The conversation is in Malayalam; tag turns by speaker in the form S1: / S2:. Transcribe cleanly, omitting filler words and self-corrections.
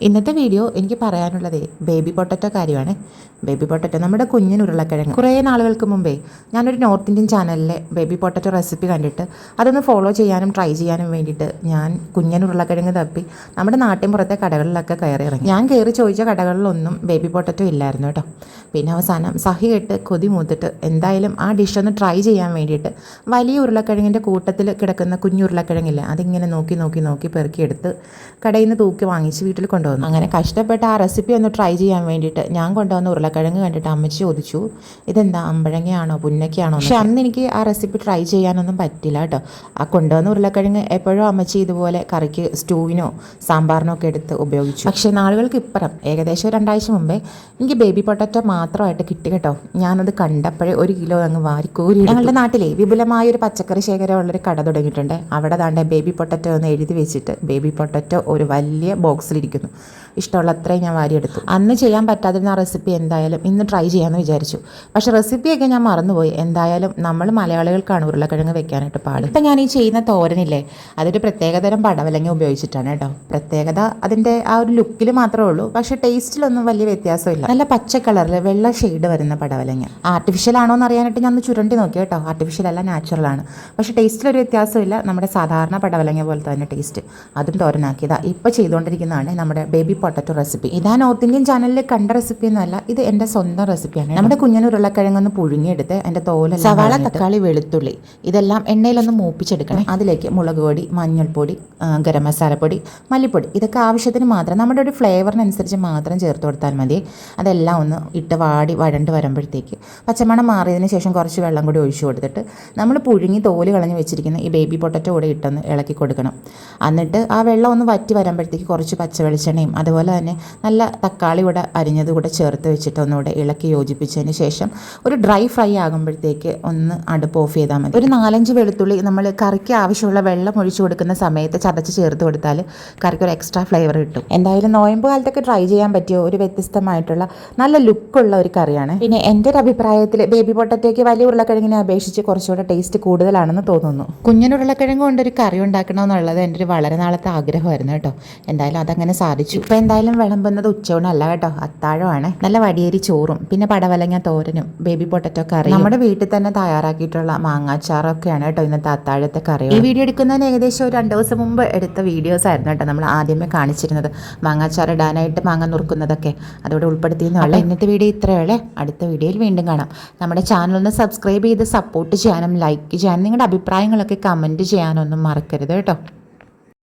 S1: ഇന്നത്തെ വീഡിയോ എനിക്ക് പറയാനുള്ളത് ബേബി പൊട്ടറ്റോ കാര്യമാണ്. ബേബി പൊട്ടറ്റോ നമ്മുടെ കുഞ്ഞിന് ഉരുളക്കിഴങ്ങ്. കുറേ നാളുകൾക്ക് മുമ്പേ ഞാനൊരു നോർത്ത് ഇന്ത്യൻ ചാനലിലെ ബേബി പൊട്ടറ്റോ റെസിപ്പി കണ്ടിട്ട് അതൊന്ന് ഫോളോ ചെയ്യാനും ട്രൈ ചെയ്യാനും വേണ്ടിയിട്ട് ഞാൻ കുഞ്ഞിന് ഉരുളക്കിഴങ്ങ് തപ്പി നമ്മുടെ നാട്ടിൻ പുറത്തെ കടകളിലൊക്കെ കയറി ഇറങ്ങി. ഞാൻ കയറി ചോദിച്ച കടകളിലൊന്നും ബേബി പൊട്ടറ്റോ ഇല്ലായിരുന്നു കേട്ടോ. പിന്നെ അവസാനം സഹി കെട്ട് കൊതി മൂത്തിട്ട് എന്തായാലും ആ ഡിഷ് ഒന്ന് ട്രൈ ചെയ്യാൻ വേണ്ടിയിട്ട് വലിയ ഉരുളക്കിഴങ്ങിൻ്റെ കൂട്ടത്തിൽ കിടക്കുന്ന കുഞ്ഞു ഉരുളക്കിഴങ്ങില്ല അതിങ്ങനെ നോക്കി പെറുക്കിയെടുത്ത് കടയിൽ നിന്ന് തൂക്കി വാങ്ങിച്ച് വീട്ടിൽ കൊണ്ടുവന്നു. അങ്ങനെ കഷ്ടപ്പെട്ട് ആ റെസിപ്പി ഒന്ന് ട്രൈ ചെയ്യാൻ വേണ്ടിയിട്ട് ഞാൻ കൊണ്ടുവന്ന ഉരുളക്കിഴങ്ങ് കണ്ടിട്ട് അമ്മച്ചി ചോദിച്ചു, ഇതെന്താ അമ്പഴങ്ങയാണോ പുന്നക്കയാണോ? പക്ഷെ അന്ന് എനിക്ക് ആ റെസിപ്പി ട്രൈ ചെയ്യാനൊന്നും പറ്റില്ല കേട്ടോ. ആ കൊണ്ടുവന്ന ഉരുളക്കിഴങ്ങ് എപ്പോഴും അമ്മച്ചി ഇതുപോലെ കറിക്ക് സ്റ്റൂവിനോ സാമ്പാറിനോ ഒക്കെ എടുത്ത് ഉപയോഗിച്ചു. പക്ഷേ നാളുകൾക്ക് ഇപ്പുറം ഏകദേശം 2 ആഴ്ച മുമ്പേ എനിക്ക് ബേബി പൊട്ടറ്റോ മാത്രമായിട്ട് കിട്ടി കേട്ടോ. ഞാനത് കണ്ടപ്പോഴേ 1 കിലോ അങ്ങ് വാരിക്കോരി. ഞങ്ങളുടെ നാട്ടിലെ വിപുലമായൊരു പച്ചക്കറി ശേഖരമുള്ളൊരു കട തുടങ്ങിയിട്ടുണ്ട്. അവിടെ താണ്ടെ ബേബി പൊട്ടറ്റോ എന്ന് എഴുതി വെച്ചിട്ട് ബേബി പൊട്ടറ്റോ ഒരു വലിയ ബോക്സിലിരിക്കുന്നു. ഇഷ്ടമുള്ള അത്രയും ഞാൻ വാരിയെടുത്തു. അന്ന് ചെയ്യാൻ പറ്റാതിരുന്ന ആ റെസിപ്പി എന്തായാലും ഇന്ന് ട്രൈ ചെയ്യാമെന്ന് വിചാരിച്ചു. പക്ഷേ റെസിപ്പിയൊക്കെ ഞാൻ മറന്നുപോയി. എന്തായാലും നമ്മൾ മലയാളികൾക്കാണ് ഉരുളക്കിഴങ്ങ് വെക്കാനായിട്ട് പാട്. ഇപ്പം ഞാൻ ഈ ചെയ്യുന്ന തോരനില്ലേ, അതൊരു പ്രത്യേകതരം പടവലങ്ങ ഉപയോഗിച്ചിട്ടാണ് കേട്ടോ. പ്രത്യേകത അതിൻ്റെ ആ ഒരു ലുക്കിൽ മാത്രമേ ഉള്ളൂ. പക്ഷേ ടേസ്റ്റിലൊന്നും വലിയ വ്യത്യാസമില്ല. നല്ല പച്ച കളറിൽ വെള്ള ഷെയ്ഡ് വരുന്ന പടവലങ്ങ. ആർട്ടിഫിഷ്യൽ ആണോ എന്ന് അറിയാനായിട്ട് ഞാൻ ഒന്ന് ചുരണ്ടി നോക്കി കേട്ടോ. ആർട്ടിഫിഷ്യൽ അല്ല, നാച്ചുറലാണ്. പക്ഷേ ടേസ്റ്റിലൊരു വ്യത്യാസമില്ല. നമ്മുടെ സാധാരണ പടവലങ്ങ പോലത്തെ തന്നെ ടേസ്റ്റ്. അതും തോരനാക്കിയതാ ഇപ്പോൾ ചെയ്തുകൊണ്ടിരിക്കുന്നതാണ് നമ്മുടെ ബേബി പൊട്ടറ്റോ റെസിപ്പി. ഇതാ നോർത്ത് ഇന്ത്യൻ ചാനലിൽ കണ്ട റെസിപ്പി ഒന്നുമല്ല, ഇത് എൻ്റെ സ്വന്തം റെസിപ്പിയാണ്. നമ്മുടെ കുഞ്ഞിന് ഉരുളക്കിഴങ്ങൊന്ന് പുഴുങ്ങിയെടുത്ത് എൻ്റെ തോല്, സവാള, തക്കാളി, വെളുത്തുള്ളി ഇതെല്ലാം എണ്ണയിലൊന്ന് മൂപ്പിച്ചെടുക്കണം. അതിലേക്ക് മുളക് പൊടി, മഞ്ഞൾപ്പൊടി, ഗരം മസാലപ്പൊടി, മല്ലിപ്പൊടി ഇതൊക്കെ ആവശ്യത്തിന് മാത്രം നമ്മുടെ ഒരു ഫ്ലേവറിനനുസരിച്ച് മാത്രം ചേർത്ത് കൊടുത്താൽ മതി. അതെല്ലാം ഒന്ന് ഇട്ട് വഴണ്ട് വരുമ്പോഴത്തേക്ക് പച്ചമണം മാറിയതിന് ശേഷം കുറച്ച് വെള്ളം കൂടി ഒഴിച്ചു കൊടുത്തിട്ട് നമ്മൾ പുഴുങ്ങി തോല് കളഞ്ഞ് വെച്ചിരിക്കുന്ന ഈ ബേബി പൊട്ടറ്റോ കൂടെ ഇട്ടൊന്ന് ഇളക്കി കൊടുക്കണം. എന്നിട്ട് ആ വെള്ളം ഒന്ന് വറ്റി വരുമ്പോഴത്തേക്ക് കുറച്ച് പച്ച വെളിച്ചെണ്ണയും അതുപോലെ തന്നെ നല്ല തക്കാളി കൂടെ അരിഞ്ഞത് കൂടെ ചേർത്ത് വെച്ചിട്ട് ഒന്നുകൂടെ ഇളക്കി യോജിപ്പിച്ചതിന് ശേഷം ഒരു ഡ്രൈ ഫ്രൈ ആകുമ്പോഴത്തേക്ക് ഒന്ന് അടുപ്പ് ഓഫ് ചെയ്താൽ മതി. ഒരു 4-5 വെളുത്തുള്ളി നമ്മൾ കറിക്ക് ആവശ്യമുള്ള വെള്ളം ഒഴിച്ചു കൊടുക്കുന്ന സമയത്ത് ചതച്ച് ചേർത്ത് കൊടുത്താൽ കറിക്ക് ഒരു എക്സ്ട്രാ ഫ്ലേവർ കിട്ടും. എന്തായാലും നോയമ്പ് കാലത്തൊക്കെ ട്രൈ ചെയ്യാൻ പറ്റിയ ഒരു വ്യത്യസ്തമായിട്ടുള്ള നല്ല ലുക്കുള്ള ഒരു കറിയാണ്. പിന്നെ എൻ്റെ ഒരു അഭിപ്രായത്തിൽ ബേബി പൊട്ടറ്റോയ്ക്ക് വലിയ ഉരുളക്കിഴങ്ങിനെ അപേക്ഷിച്ച് കുറച്ചുകൂടെ ടേസ്റ്റ് കൂടുതലാണെന്ന് തോന്നുന്നു. കുഞ്ഞൻ ഉരുളക്കിഴങ്ങ് കൊണ്ടൊരു കറി ഉണ്ടാക്കണമെന്നുള്ളത് എൻ്റെ ഒരു വളരെ നാളത്തെ ആഗ്രഹമായിരുന്നു കേട്ടോ. എന്തായാലും അതങ്ങനെ സാധിച്ചു. ഇപ്പം എന്തായാലും വിളമ്പുന്നത് ഉച്ചയൂണല്ല കേട്ടോ, അത്താഴമാണ്. നല്ല വടിയേരി ചോറും പിന്നെ പടവലങ്ങ തോരനും ബേബി പൊട്ടറ്റോ കറി നമ്മുടെ വീട്ടിൽ തന്നെ തയ്യാറാക്കിയിട്ടുള്ള മാങ്ങാച്ചാറൊക്കെയാണ് കേട്ടോ ഇന്നത്തെ അത്താഴത്തെ കറി. ഈ വീഡിയോ എടുക്കുന്നതിന് ഏകദേശം ഒരു 2 ദിവസം മുമ്പ് എടുത്ത വീഡിയോസ് ആയിരുന്നു കേട്ടോ നമ്മൾ ആദ്യമേ കാണിച്ചിരുന്നത്. മാങ്ങാച്ചാർ ഇടാനായിട്ട് മാങ്ങ നുറുക്കുന്നതൊക്കെ അതോടെ ഉൾപ്പെടുത്തിയെന്നുള്ള ഇന്നത്തെ വീഡിയോ ഇത്രയുള്ളേ. അടുത്ത വീഡിയോയിൽ വീണ്ടും കാണാം. നമ്മുടെ ചാനലൊന്ന് സബ്സ്ക്രൈബ് ചെയ്ത് സപ്പോർട്ട് ചെയ്യാനും ലൈക്ക് ചെയ്യാനും നിങ്ങളുടെ അഭിപ്രായങ്ങളൊക്കെ കമൻറ്റ് ചെയ്യാനൊന്നും മറക്കരുത് കേട്ടോ.